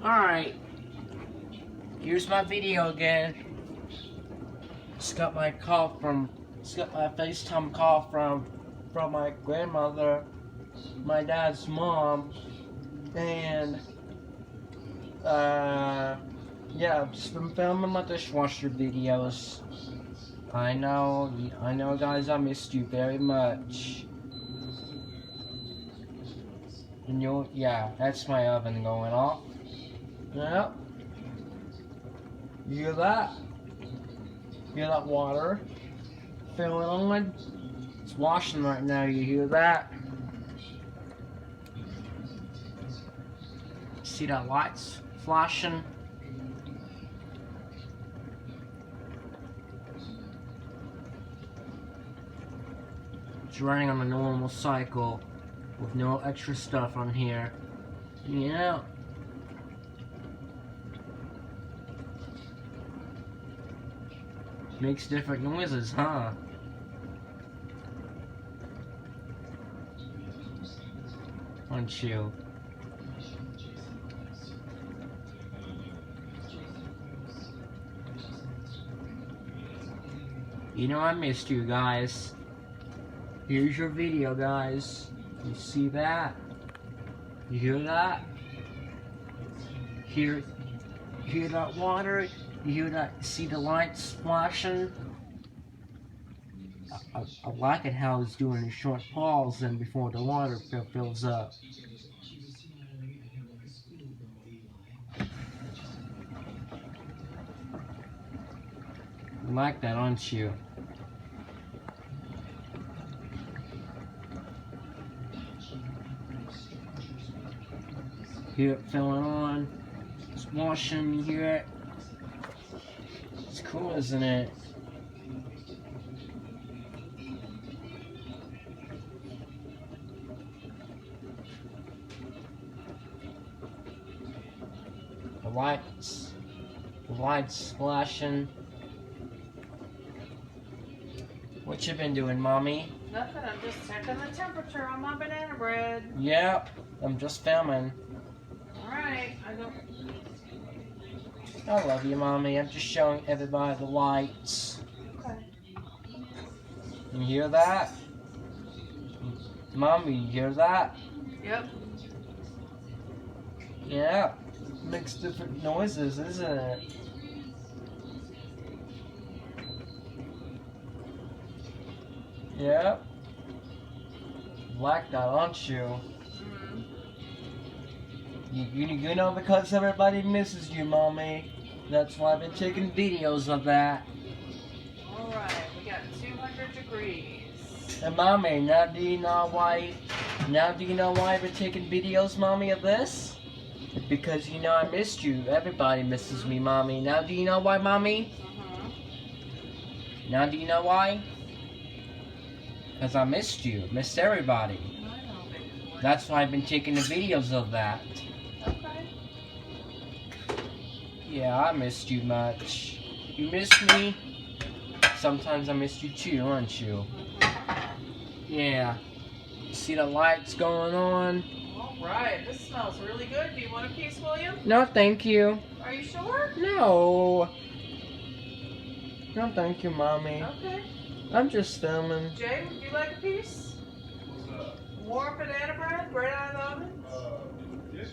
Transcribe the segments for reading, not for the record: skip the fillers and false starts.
Alright, here's my video again. Just got my FaceTime call from my grandmother, my dad's mom, and yeah, I've just been filming my dishwasher videos. I know guys, I missed you very much. And yeah, that's my oven going off. Yep. You hear that? You hear that water filling on? It's washing right now, you hear that? See that lights flashing? It's running on a normal cycle with no extra stuff on here. Yeah. Makes different noises, huh? Aren't you? You know I missed you guys. Here's your video, guys. You see that? You hear that? Hear that water? You hear that? See the lights flashing? I like it how it's doing a short pause and before the water fills up. You like that, aren't you? Hear it filling on. It's washing, you hear it? It's cool, isn't it? The lights flashing. What you been doing, Mommy? Nothing, I'm just checking the temperature on my banana bread. Yep, I'm just filming. Alright, I love you, Mommy. I'm just showing everybody the lights. Okay. You hear that? Mommy, you hear that? Yep. Yeah. Makes different noises, isn't it? Yep. Like that, aren't you? You know, because everybody misses you, Mommy. That's why I've been taking videos of that. Alright, we got 200 degrees. And Mommy, now do you know why I've been taking videos, Mommy, of this? Because you know I missed you. Everybody misses me, Mommy. Now do you know why, Mommy? Now do you know why? Because I missed you. Missed everybody. I know, baby boy. That's why I've been taking the videos of that. Okay. Yeah, I missed you much. You missed me? Sometimes I missed you too, aren't you? Yeah. See the lights going on? Alright, this smells really good. Do you want a piece, William? No, thank you. Are you sure? No. No, thank you, Mommy. Okay. I'm just filming. Jay, would you like a piece? Warm banana bread, right out of the oven? Yes.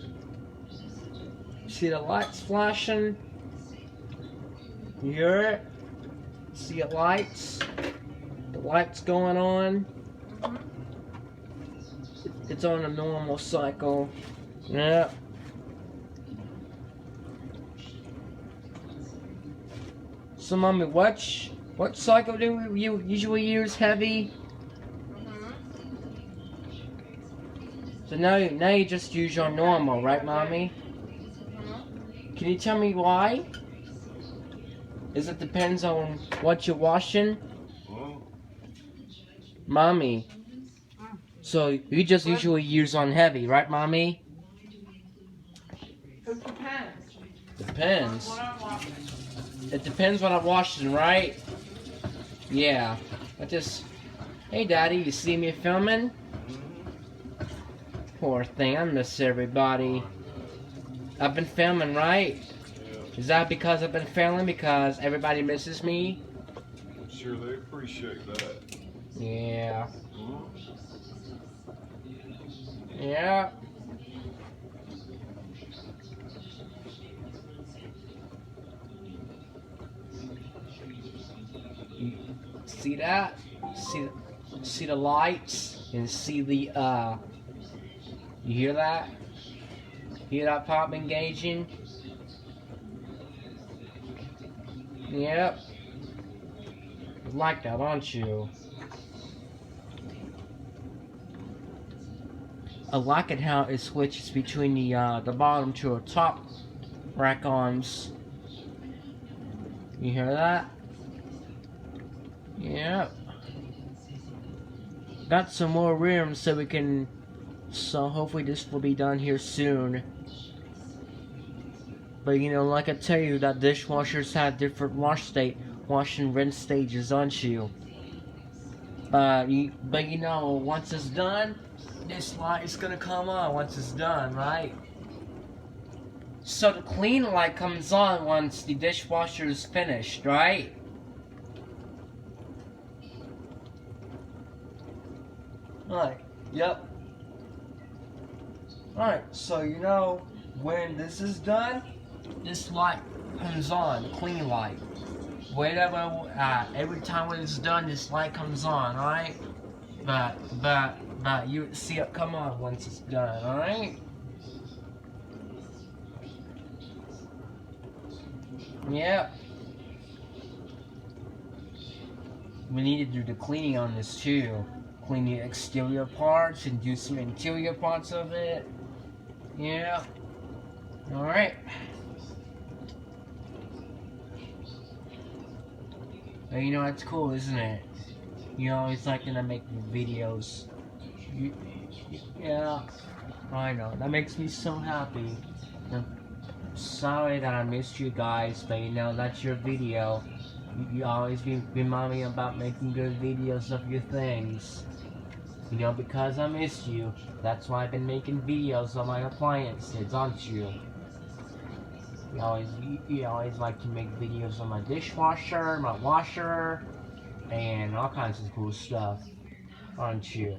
See the lights flashing? You hear it? See the lights? The lights going on? It's on a normal cycle. Yeah. So, Mommy, what cycle do you usually use heavy? So now you just use your normal, right, Mommy? Can you tell me why? Is it depends on what you're washing? Mommy. So you just usually use on heavy, right, Mommy? It depends. Depends. What I'm washing. It depends what I'm washing, right? Yeah. Hey, Daddy, you see me filming? Poor thing, I miss everybody. I've been filming, right? Yeah. Is that because I've been filming because everybody misses me? I'm sure they appreciate that. Yeah. Hmm? Yeah. You see that? See the lights and see the you hear that? Hear that pop engaging? Yep. You like that, aren't you? I like it how it switches between the bottom to the top rack-ons. You hear that? Yep. Got some more room so we can. So hopefully this will be done here soon. But you know, like I tell you, that dishwashers have different wash and rinse stages, aren't you? But you know, once it's done, this light is gonna come on once it's done, right? So the clean light comes on once the dishwasher is finished, right? Alright, yep. Alright, so you know, when this is done, this light comes on, the clean light. Whenever, every time when it's done, this light comes on, alright? But you see it come on once it's done, alright? Yep. We need to do the cleaning on this too. Clean the exterior parts and do some interior parts of it. Yeah. Alright. You know, that's cool, isn't it? You always like to make videos. Yeah. I know. That makes me so happy. I'm sorry that I missed you guys, but you know, that's your video. You always remind me about making good videos of your things. You know, because I missed you, that's why I've been making videos on my appliances, aren't you? You always like to make videos on my dishwasher, my washer, and all kinds of cool stuff, aren't you?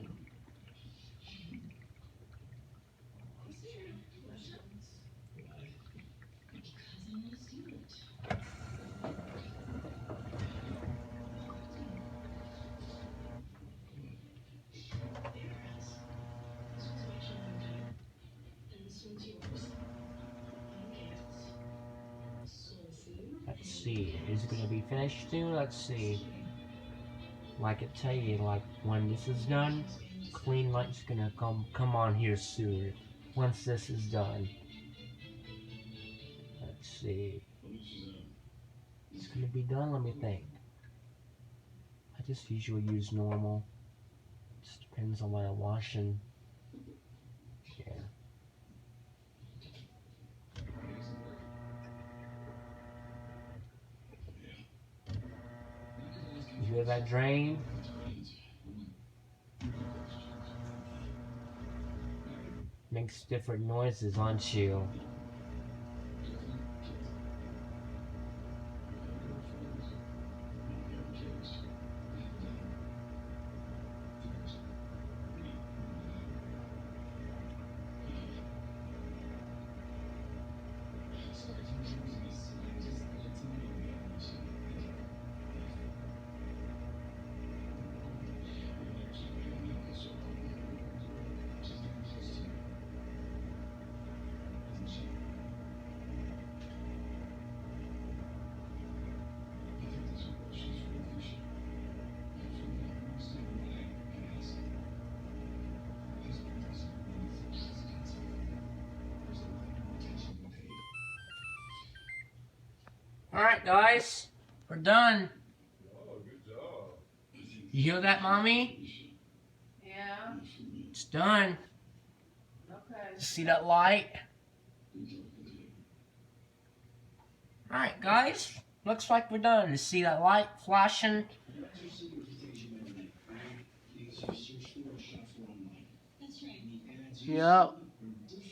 Let's see, is it gonna be finished soon? Let's see. Like I tell you, like when this is done, clean light's gonna come on here soon. Once this is done. Let's see. It's gonna be done, let me think. I just usually use normal. Just depends on what I'm washing. Yeah. You hear that drain? Makes different noises, aren't you? Alright guys, we're done. Oh, good job. You hear that, Mommy? Yeah. It's done. Okay. See that light? Alright guys, looks like we're done. You see that light flashing? Yep.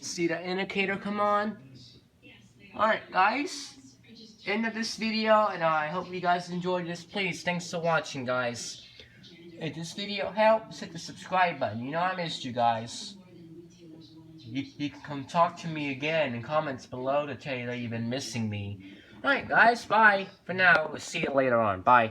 See that indicator come on? Alright, guys. End of this video, and I hope you guys enjoyed this. Please, thanks for watching, guys. If this video helps, hit the subscribe button. You know I missed you guys. You can come talk to me again in comments below to tell you that you've been missing me. Alright, guys, bye. For now, we'll see you later on. Bye.